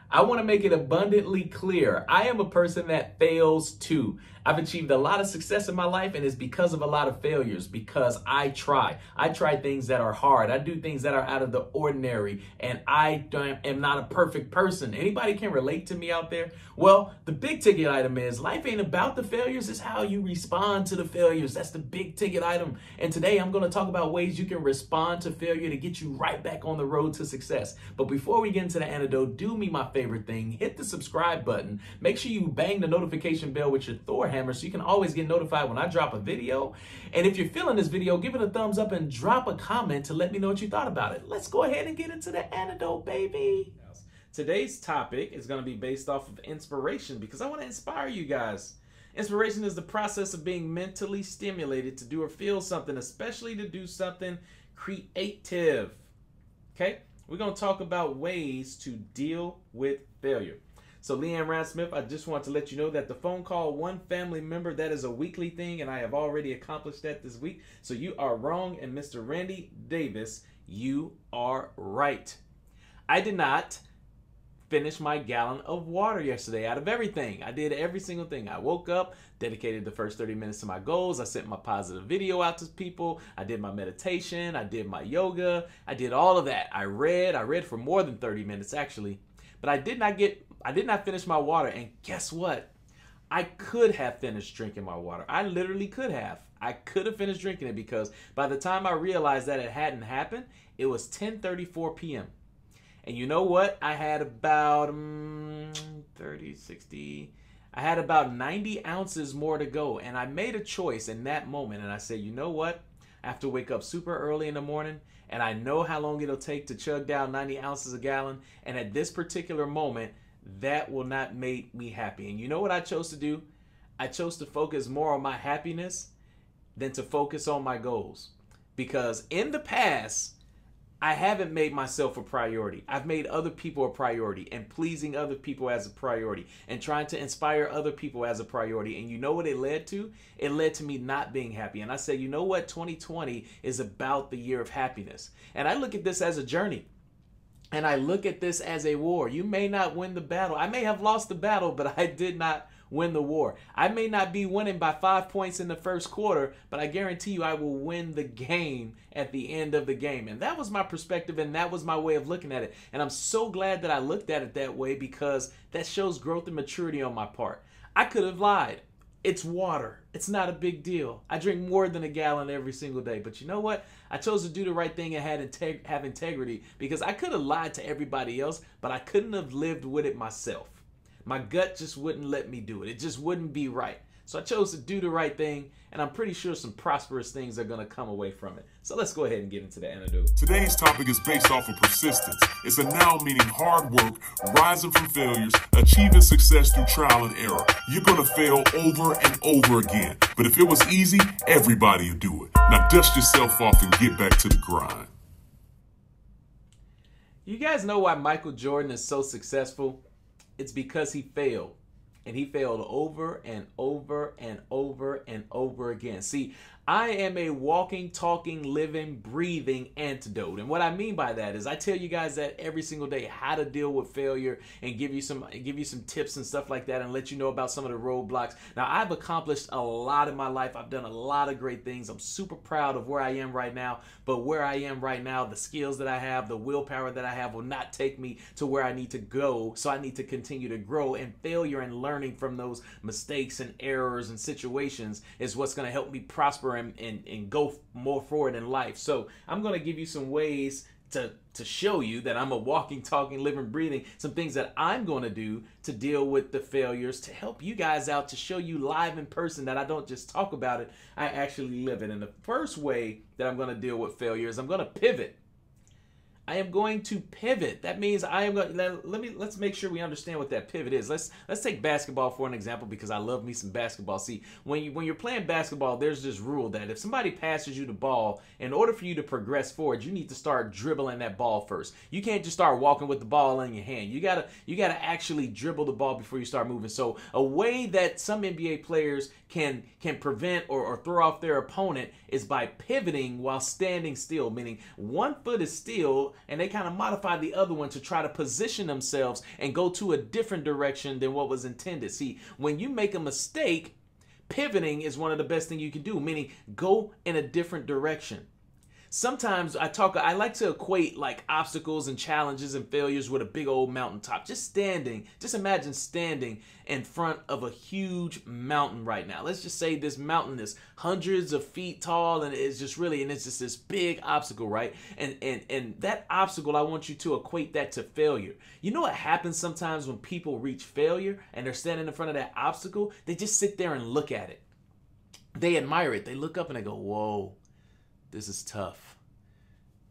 I want to make it abundantly clear. I am a person that fails too. I've achieved a lot of success in my life, and it's because of a lot of failures, because I try. I try things that are hard. I do things that are out of the ordinary, and I am not a perfect person. Anybody can relate to me out there? Well, the big ticket item is life ain't about the failures. It's how you respond to the failures. That's the big ticket item. And today I'm going to talk about ways you can respond to failure to get you right back on the road to success. But before we get into the antidote, do me my favorite thing. Hit the subscribe button. Make sure you bang the notification bell with your Thor hammer so you can always get notified when I drop a video. And if you're feeling this video, give it a thumbs up and drop a comment to let me know what you thought about it. Let's go ahead and get into the antidote, baby. Today's topic is going to be based off of inspiration because I want to inspire you guys. Inspiration is the process of being mentally stimulated to do or feel something, especially to do something creative. Okay? We're going to talk about ways to deal with failure. So Leanne Rand-Smith, I just want to let you know that the phone call one family member, that is a weekly thing, and I have already accomplished that this week. So you are wrong, and Mr. Randy Davis, you are right. I did not finish my gallon of water yesterday out of everything. I did every single thing. I woke up, dedicated the first 30 minutes to my goals. I sent my positive video out to people. I did my meditation. I did my yoga. I did all of that. I read for more than 30 minutes actually, but I did not finish my water. And guess what? I could have finished drinking my water. I literally could have. I could have finished drinking it because by the time I realized that it hadn't happened, it was 10:34 p.m. And you know what? I had about I had about 90 ounces more to go. And I made a choice in that moment. And I said, you know what? I have to wake up super early in the morning. And I know how long it'll take to chug down 90 ounces a gallon. And at this particular moment, that will not make me happy. And you know what I chose to do? I chose to focus more on my happiness than to focus on my goals. Because in the past, I haven't made myself a priority. I've made other people a priority and pleasing other people as a priority and trying to inspire other people as a priority. And you know what it led to? It led to me not being happy. And I said, you know what? 2020 is about the year of happiness. And I look at this as a journey. And I look at this as a war. You may not win the battle. I may have lost the battle, but I did not win the war. I may not be winning by 5 points in the first quarter, but I guarantee you I will win the game at the end of the game. And that was my perspective, and that was my way of looking at it. And I'm so glad that I looked at it that way because that shows growth and maturity on my part. I could have lied. It's water. It's not a big deal. I drink more than a gallon every single day. But you know what? I chose to do the right thing and have integrity because I could have lied to everybody else, but I couldn't have lived with it myself. My gut just wouldn't let me do it. It just wouldn't be right. So I chose to do the right thing, and I'm pretty sure some prosperous things are going to come away from it. So let's go ahead and get into the antidote. Today's topic is based off of persistence. It's a noun meaning hard work, rising from failures, achieving success through trial and error. You're going to fail over and over again. But if it was easy, everybody would do it. Now dust yourself off and get back to the grind. You guys know why Michael Jordan is so successful? It's because he failed. And he failed over and over and over and over again. See, I am a walking, talking, living, breathing antidote. And what I mean by that is I tell you guys that every single day how to deal with failure and give you some tips and stuff like that and let you know about some of the roadblocks. Now, I've accomplished a lot in my life. I've done a lot of great things. I'm super proud of where I am right now. But where I am right now, the skills that I have, the willpower that I have will not take me to where I need to go. So I need to continue to grow, and failure and learning from those mistakes and errors and situations is what's going to help me prosper and go more forward in life. So I'm going to give you some ways to show you that I'm a walking, talking, living, breathing, some things that I'm going to do to deal with the failures, to help you guys out, to show you live in person that I don't just talk about it, I actually live it. And the first way that I'm going to deal with failure is I'm going to pivot. I am going to pivot. That means I am going. Let's make sure we understand what that pivot is. Let's take basketball for an example because I love me some basketball. See, when you're playing basketball, there's this rule that if somebody passes you the ball, in order for you to progress forward, you need to start dribbling that ball first. You can't just start walking with the ball in your hand. You gotta actually dribble the ball before you start moving. So a way that some NBA players can prevent or throw off their opponent is by pivoting while standing still, meaning one foot is still and they kind of modify the other one to try to position themselves and go to a different direction than what was intended. See, when you make a mistake, pivoting is one of the best things you can do, meaning go in a different direction. Sometimes I like to equate like obstacles and challenges and failures with a big old mountaintop. Just imagine standing in front of a huge mountain right now. Let's just say this mountain is hundreds of feet tall and it's just this big obstacle, right? And that obstacle, I want you to equate that to failure. You know what happens sometimes when people reach failure and they're standing in front of that obstacle? They just sit there and look at it. They admire it. They look up and they go, whoa. This is tough.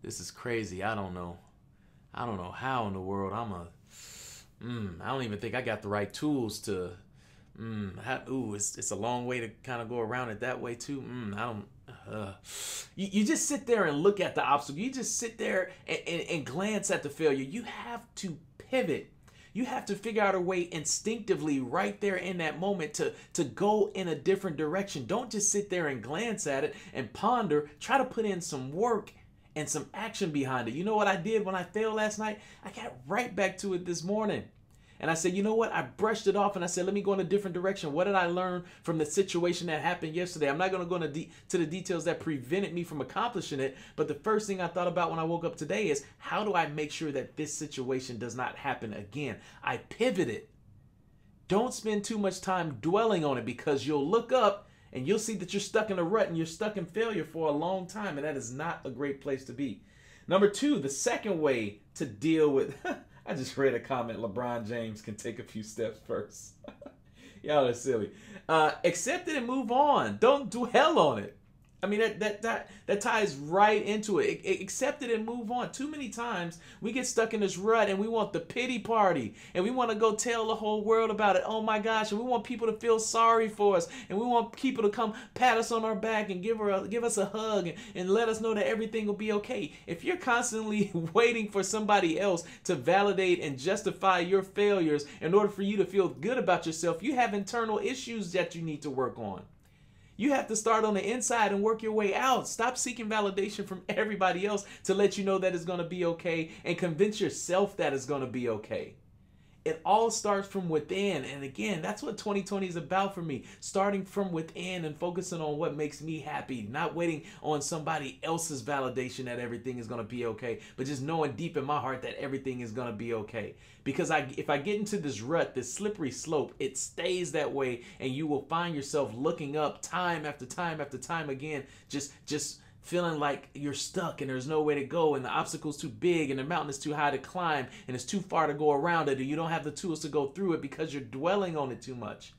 This is crazy. I don't know how in the world I don't even think I got the right tools to, it's a long way to kind of go around it that way too. You just sit there and look at the obstacle. You just sit there and glance at the failure. You have to pivot. You have to figure out a way instinctively right there in that moment to go in a different direction. Don't just sit there and glance at it and ponder. Try to put in some work and some action behind it. You know what I did when I failed last night? I got right back to it this morning. And I said, you know what? I brushed it off and I said, let me go in a different direction. What did I learn from the situation that happened yesterday? I'm not going to go into the details that prevented me from accomplishing it. But the first thing I thought about when I woke up today is, how do I make sure that this situation does not happen again? I pivoted. Don't spend too much time dwelling on it, because you'll look up and you'll see that you're stuck in a rut and you're stuck in failure for a long time. And that is not a great place to be. Number two, the second way to deal with... I just read a comment. LeBron James can take a few steps first. Y'all are silly. Accept it and move on. Don't dwell on it. I mean, that ties right into it. Accept it and move on. Too many times we get stuck in this rut and we want the pity party and we want to go tell the whole world about it. Oh my gosh. And we want people to feel sorry for us. And we want people to come pat us on our back and give us a hug and let us know that everything will be okay. If you're constantly waiting for somebody else to validate and justify your failures in order for you to feel good about yourself, you have internal issues that you need to work on. You have to start on the inside and work your way out. Stop seeking validation from everybody else to let you know that it's going to be okay, and convince yourself that it's going to be okay. It all starts from within. And again, that's what 2020 is about for me. Starting from within and focusing on what makes me happy. Not waiting on somebody else's validation that everything is going to be okay. But just knowing deep in my heart that everything is going to be okay. Because if I get into this rut, this slippery slope, it stays that way. And you will find yourself looking up time after time after time again. Just feeling like you're stuck and there's no way to go and the obstacle's too big and the mountain is too high to climb and it's too far to go around it, and you don't have the tools to go through it because you're dwelling on it too much.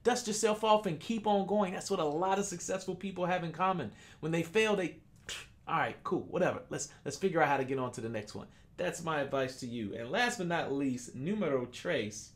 Dust yourself off and keep on going. That's what a lot of successful people have in common. When they fail, all right, cool, whatever. Let's figure out how to get on to the next one. That's my advice to you. And last but not least, numero tres,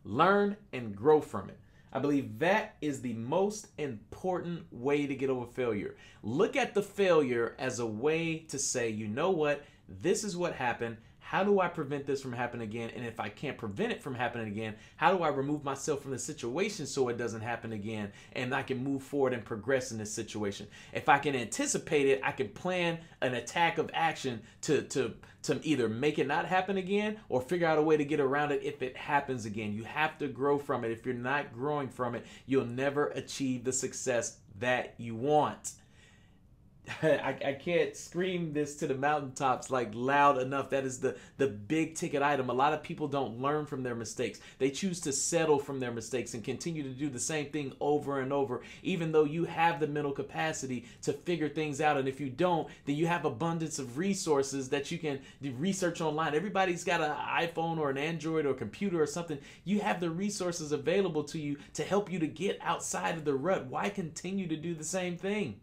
learn and grow from it. I believe that is the most important way to get over failure. Look at the failure as a way to say, you know what? This is what happened. How do I prevent this from happening again? And if I can't prevent it from happening again, how do I remove myself from the situation so it doesn't happen again? And I can move forward and progress in this situation. If I can anticipate it, I can plan an attack of action to either make it not happen again or figure out a way to get around it if it happens again. You have to grow from it. If you're not growing from it, you'll never achieve the success that you want. I can't scream this to the mountaintops like loud enough. That is the big ticket item. A lot of people don't learn from their mistakes. They choose to settle from their mistakes and continue to do the same thing over and over, even though you have the mental capacity to figure things out. And if you don't, then you have abundance of resources that you can research online. Everybody's got an iPhone or an Android or computer or something. You have the resources available to you to help you to get outside of the rut. Why continue to do the same thing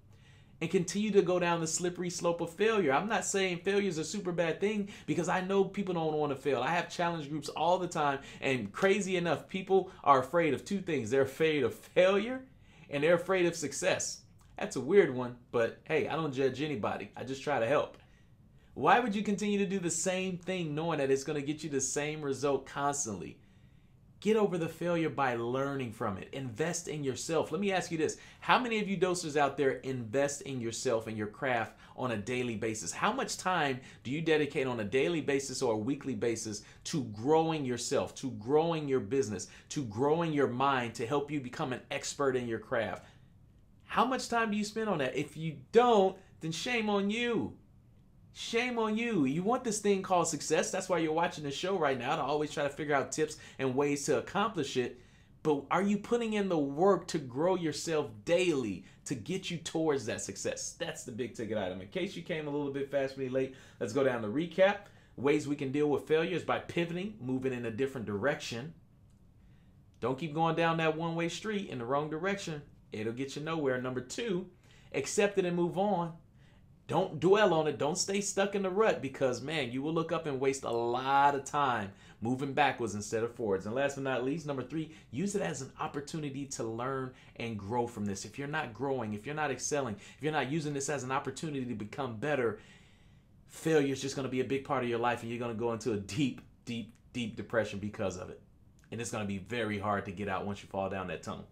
and continue to go down the slippery slope of failure? I'm not saying failure is a super bad thing, because I know people don't want to fail. I have challenge groups all the time, and crazy enough, people are afraid of two things. They're afraid of failure and they're afraid of success. That's a weird one, but hey, I don't judge anybody. I just try to help. Why would you continue to do the same thing knowing that it's going to get you the same result constantly? Get over the failure by learning from it. Invest in yourself. Let me ask you this. How many of you dosers out there invest in yourself and your craft on a daily basis? How much time do you dedicate on a daily basis or a weekly basis to growing yourself, to growing your business, to growing your mind to help you become an expert in your craft? How much time do you spend on that? If you don't, then shame on you. Shame on you. You want this thing called success. That's why you're watching the show right now, to always try to figure out tips and ways to accomplish it. But are you putting in the work to grow yourself daily to get you towards that success? That's the big ticket item. In case you came a little bit fastly late, let's go down to recap. Ways we can deal with failure is by pivoting, moving in a different direction. Don't keep going down that one-way street in the wrong direction. It'll get you nowhere. Number 2, accept it and move on. Don't dwell on it. Don't stay stuck in the rut, because, man, you will look up and waste a lot of time moving backwards instead of forwards. And last but not least, number 3, use it as an opportunity to learn and grow from this. If you're not growing, if you're not excelling, if you're not using this as an opportunity to become better, failure is just going to be a big part of your life, and you're going to go into a deep, deep, deep depression because of it. And it's going to be very hard to get out once you fall down that tunnel.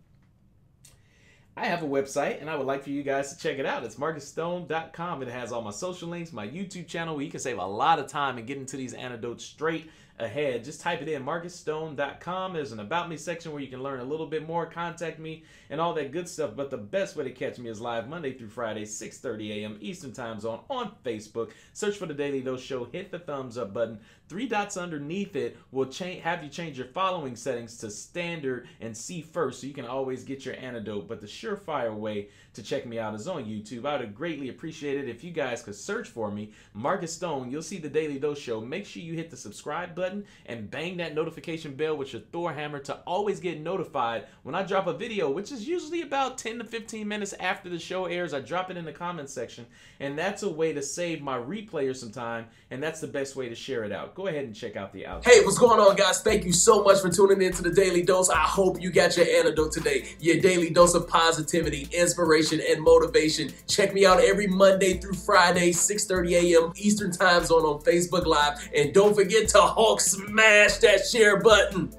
I have a website, and I would like for you guys to check it out. It's markissstone.com. It has all my social links, my YouTube channel, where you can save a lot of time and get into these anecdotes straight ahead. Just type it in, markissstone.com. There's an About Me section where you can learn a little bit more, contact me, and all that good stuff. But the best way to catch me is live Monday through Friday, 6:30 a.m. Eastern Time Zone on Facebook. Search for The Daily Dose Show. Hit the thumbs up button. 3 dots underneath it will have you change your following settings to standard and see first, so you can always get your antidote. But the surefire way to check me out is on YouTube. I would greatly appreciate it if you guys could search for me, Markiss Stone. You'll see The Daily Dose Show. Make sure you hit the subscribe button and bang that notification bell with your Thor hammer to always get notified when I drop a video, which is usually about 10 to 15 minutes after the show airs. I drop it in the comments section, and that's a way to save my replayer some time, and that's the best way to share it out. Go ahead and check out the outro. Hey, what's going on, guys? Thank you so much for tuning in to The Daily Dose. I hope you got your antidote today, your daily dose of positivity, inspiration, and motivation. Check me out every Monday through Friday, 6:30 a.m. Eastern Time Zone on Facebook Live. And don't forget to Hulk smash that share button.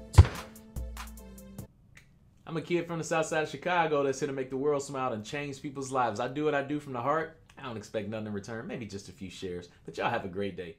I'm a kid from the south side of Chicago that's here to make the world smile and change people's lives. I do what I do from the heart. I don't expect nothing in return, maybe just a few shares. But y'all have a great day.